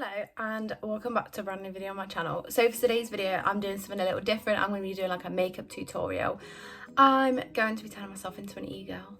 Hello and welcome back to a brand new video on my channel. So for today's video I'm doing something a little different. I'm going to be doing like a makeup tutorial. I'm going to be turning myself into an e-girl.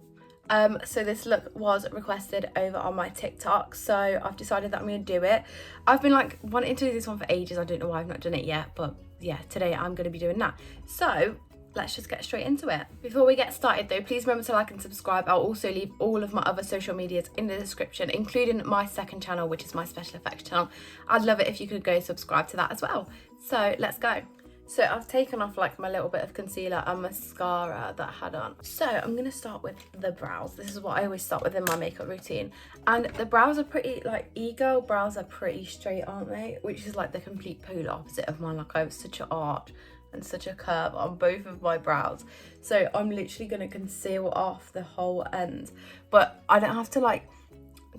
So this look was requested over on my TikTok, so I've decided that I'm going to do it. I've been like wanting to do this one for ages. I don't know why I've not done it yet, but yeah, today I'm going to be doing that. So let's just get straight into it. Before we get started though, please remember to like and subscribe. I'll also leave all of my other social medias in the description, including my second channel, which is my special effects channel. I'd love it if you could go subscribe to that as well. So let's go. So I've taken off like my little bit of concealer and mascara that I had on. So I'm going to start with the brows. This is what I always start with in my makeup routine. And the brows are pretty, like e-girl brows are pretty straight, aren't they? Which is like the complete polar opposite of mine. Like I have such an arch and such a curve on both of my brows, so I'm literally going to conceal off the whole end, but I don't have to like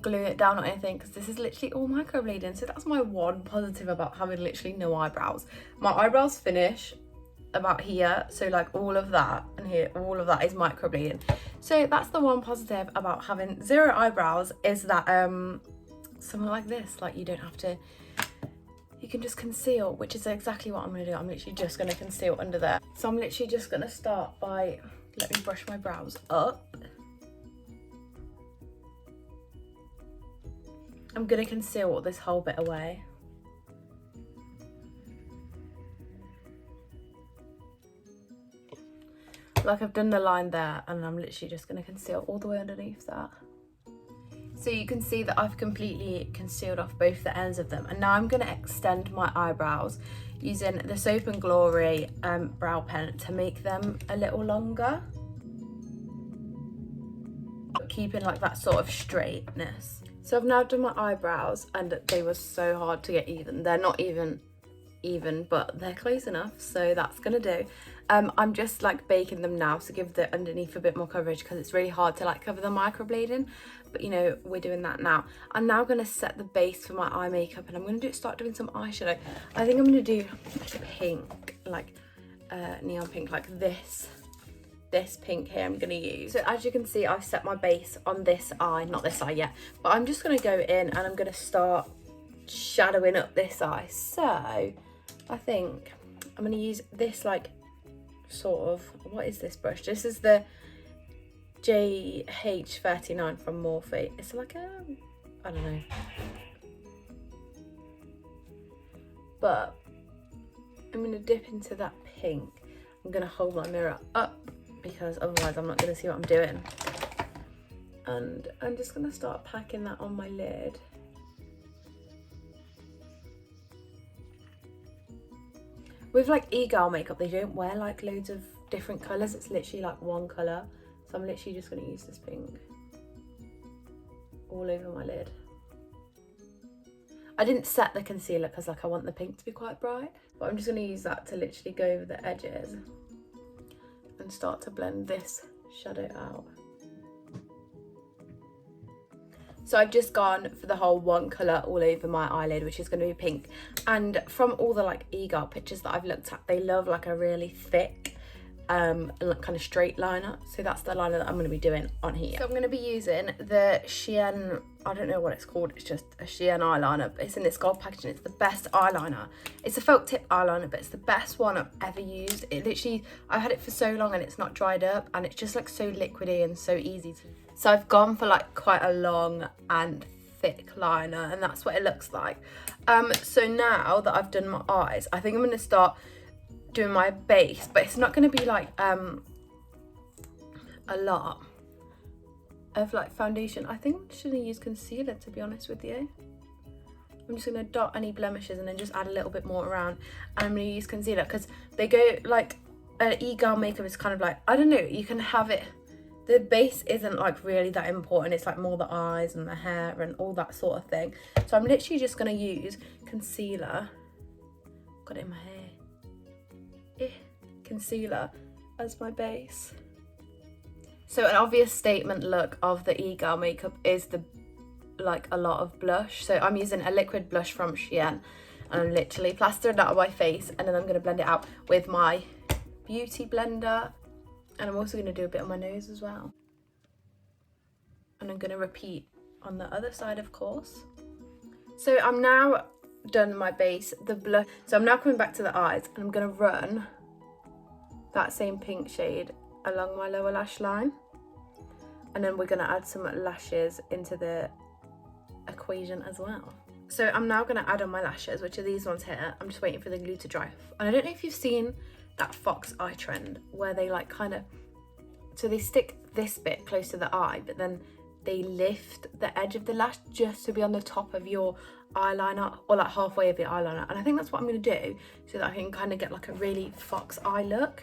glue it down or anything because this is literally all microblading. So that's my one positive about having literally no eyebrows. My eyebrows finish about here, so like all of that and here, all of that is microblading. So that's the one positive about having zero eyebrows, is that something like this, like you don't have to, you can just conceal, which is exactly what I'm going to do. I'm literally just going to conceal under there. So I'm literally just going to start by, let me brush my brows up. I'm going to conceal this whole bit away. Like I've done the line there, and I'm literally just going to conceal all the way underneath that. So you can see that I've completely concealed off both the ends of them, and now I'm going to extend my eyebrows using the Soap and Glory brow pen to make them a little longer, keeping like that sort of straightness. So I've now done my eyebrows, and they were so hard to get even. They're not even, but they're close enough, so that's gonna do. I'm just like baking them now to give the underneath a bit more coverage, because it's really hard to like cover the microblading, but you know, we're doing that now. I'm now gonna set the base for my eye makeup, and I'm gonna start doing some eyeshadow. I think I'm gonna do pink, like neon pink, like this pink here I'm gonna use. So as you can see, I've set my base on this eye, not this eye yet, but I'm just gonna go in and I'm gonna start shadowing up this eye. So I think I'm going to use this like sort of, what is this brush? This is the JH39 from Morphe. It's like a, I don't know. But I'm going to dip into that pink. I'm going to hold my mirror up because otherwise I'm not going to see what I'm doing. And I'm just going to start packing that on my lid. With like e-girl makeup, they don't wear like loads of different colours. It's literally like one colour. So I'm literally just going to use this pink all over my lid. I didn't set the concealer because like I want the pink to be quite bright. But I'm just going to use that to literally go over the edges and start to blend this shadow out. So I've just gone for the whole one colour all over my eyelid, which is going to be pink. And from all the like e-girl pictures that I've looked at, they love like a really thick kind of straight liner. So that's the liner that I'm going to be doing on here. So I'm going to be using the Shein, I don't know what it's called, it's just a Shein eyeliner, but it's in this gold packaging. It's the best eyeliner. It's a felt tip eyeliner, but it's the best one I've ever used. It literally, I've had it for so long and it's not dried up, and it's just like so liquidy and so easy to. So I've gone for like quite a long and thick liner, and that's what it looks like. So now that I've done my eyes, I think I'm going to start doing my base, but it's not going to be like a lot of like foundation. I think I'm just going to use concealer, to be honest with you. I'm just going to dot any blemishes and then just add a little bit more around, and I'm going to use concealer because they go like e-girl makeup is kind of like, I don't know, you can have it, the base isn't like really that important. It's like more the eyes and the hair and all that sort of thing. So I'm literally just going to use concealer. Got it in my hair. Concealer as my base. So an obvious statement look of the e-girl makeup is the like a lot of blush. So I'm using a liquid blush from Shein, and I'm literally plastering that on my face, and then I'm going to blend it out with my beauty blender. And I'm also going to do a bit on my nose as well. And I'm going to repeat on the other side, of course. So I'm now done my base, the blush. So I'm now coming back to the eyes, and I'm gonna run that same pink shade along my lower lash line, and then we're gonna add some lashes into the equation as well. So I'm now gonna add on my lashes, which are these ones here. I'm just waiting for the glue to dry. And I don't know if you've seen that fox eye trend where they like kind of, so they stick this bit close to the eye, but then they lift the edge of the lash just to be on the top of your eyeliner, or like halfway of your eyeliner. And I think that's what I'm gonna do, so that I can kind of get like a really fox eye look.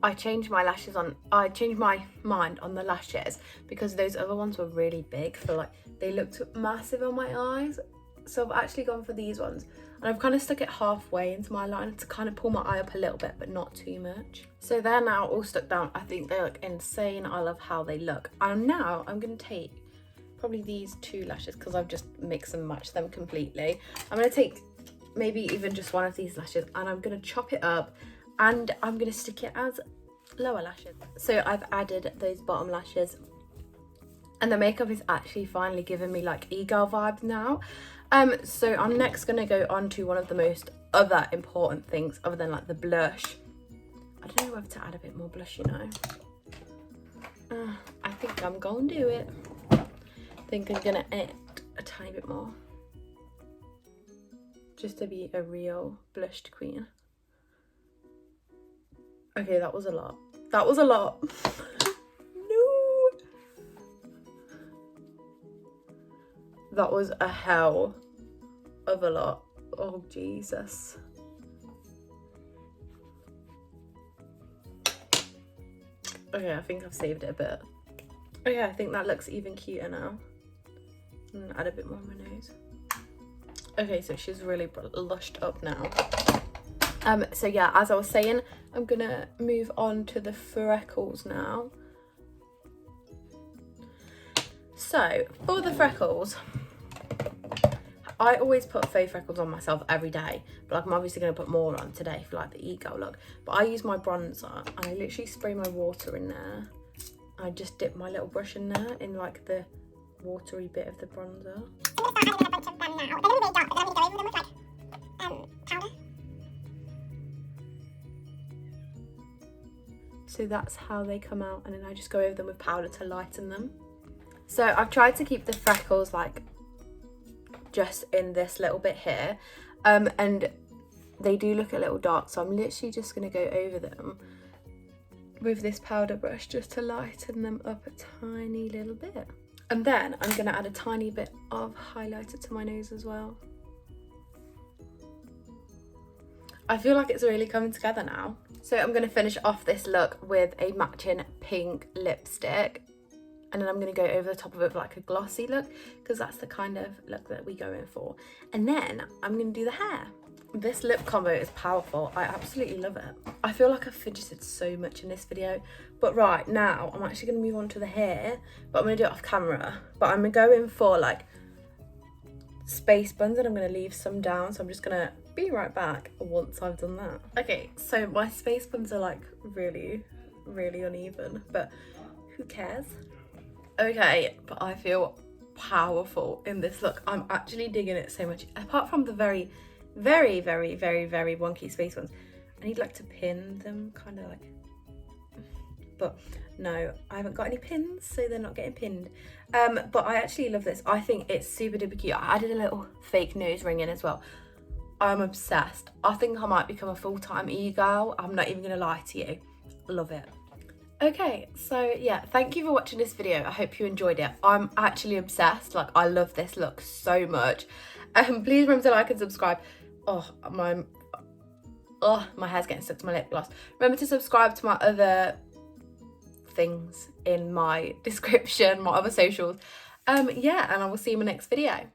I changed my mind on the lashes because those other ones were really big, for like, they looked massive on my eyes. So I've actually gone for these ones, and I've kind of stuck it halfway into my line to kind of pull my eye up a little bit, but not too much. So they're now all stuck down. I think they look insane. I love how they look. And now I'm going to take probably these two lashes, because I've just mixed and matched them completely. I'm going to take maybe even just one of these lashes, and I'm going to chop it up, and I'm going to stick it as lower lashes. So I've added those bottom lashes, and the makeup is actually finally giving me like e-girl vibes now. So I'm next going to go on to one of the most other important things other than like the blush. I don't know whether to add a bit more blush, you know. I think I'm going to do it. I think I'm going to add a tiny bit more, just to be a real blushed queen. Okay, that was a lot. That was a lot. No. That was a hell of a lot. Oh, Jesus. Okay, I think I've saved it a bit. Okay, I think that looks even cuter now. I'm gonna add a bit more on my nose. Okay, so she's really blushed up now. So yeah, as I was saying, I'm gonna move on to the freckles now. So for the freckles, I always put faux freckles on myself every day, but like I'm obviously going to put more on today for like the e-girl look. But I use my bronzer, and I literally spray my water in there. I just dip my little brush in there in like the watery bit of the bronzer. So that's how they come out, and then I just go over them with powder to lighten them. So I've tried to keep the freckles like just in this little bit here, and they do look a little dark, so I'm literally just going to go over them with this powder brush just to lighten them up a tiny little bit. And then I'm going to add a tiny bit of highlighter to my nose as well. I feel like it's really coming together now. So I'm going to finish off this look with a matching pink lipstick. And then I'm going to go over the top of it with like a glossy look, because that's the kind of look that we go in for. And then I'm going to do the hair. This lip combo is powerful. I absolutely love it. I feel like I've fidgeted so much in this video. But right now, I'm actually going to move on to the hair. But I'm going to do it off camera. But I'm going to go in for like space buns, and I'm going to leave some down. So I'm just going to be right back once I've done that. Okay, so my space buns are like really, really uneven. But who cares? Okay, but I feel powerful in this look. I'm actually digging it so much. Apart from the very, very, very, very, very wonky space ones, I need like to pin them, kind of like. But no, I haven't got any pins, so they're not getting pinned. But I actually love this. I think it's super duper cute. I added a little fake nose ring in as well. I'm obsessed. I think I might become a full-time e-girl. I'm not even gonna lie to you. Love it. Okay, so yeah, thank you for watching this video. I hope you enjoyed it. I'm actually obsessed. Like, I love this look so much. Please remember to like and subscribe. Oh, my hair's getting stuck to my lip gloss. Remember to subscribe to my other things in my description, my other socials. Yeah, and I will see you in my next video.